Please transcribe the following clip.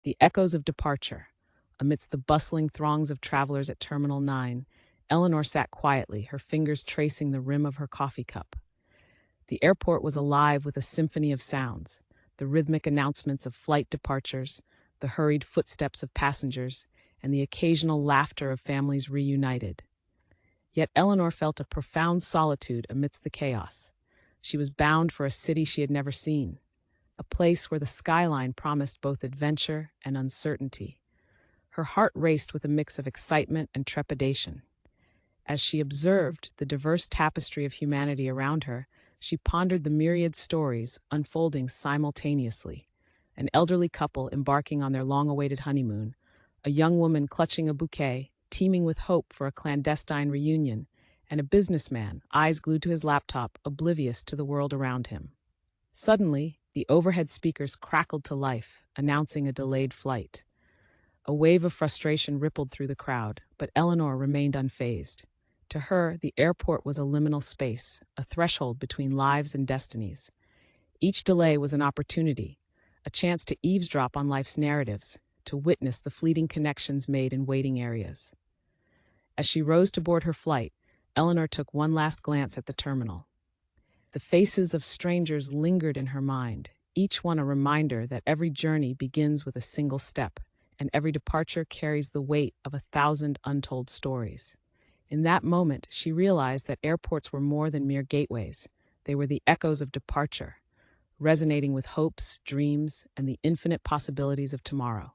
The echoes of departure. Amidst the bustling throngs of travelers at Terminal 9, Eleanor sat quietly, her fingers tracing the rim of her coffee cup. The airport was alive with a symphony of sounds, the rhythmic announcements of flight departures, the hurried footsteps of passengers, and the occasional laughter of families reunited. Yet Eleanor felt a profound solitude amidst the chaos. She was bound for a city she had never seen, a place where the skyline promised both adventure and uncertainty. Her heart raced with a mix of excitement and trepidation. As she observed the diverse tapestry of humanity around her, she pondered the myriad stories unfolding simultaneously. An elderly couple embarking on their long-awaited honeymoon, a young woman clutching a bouquet, teeming with hope for a clandestine reunion, and a businessman, eyes glued to his laptop, oblivious to the world around him. Suddenly, the overhead speakers crackled to life, announcing a delayed flight. A wave of frustration rippled through the crowd, but Eleanor remained unfazed. To her, the airport was a liminal space, a threshold between lives and destinies. Each delay was an opportunity, a chance to eavesdrop on life's narratives, to witness the fleeting connections made in waiting areas. As she rose to board her flight, Eleanor took one last glance at the terminal. The faces of strangers lingered in her mind, each one a reminder that every journey begins with a single step, and every departure carries the weight of 1,000 untold stories. In that moment, she realized that airports were more than mere gateways. They were the echoes of departure, resonating with hopes, dreams, and the infinite possibilities of tomorrow.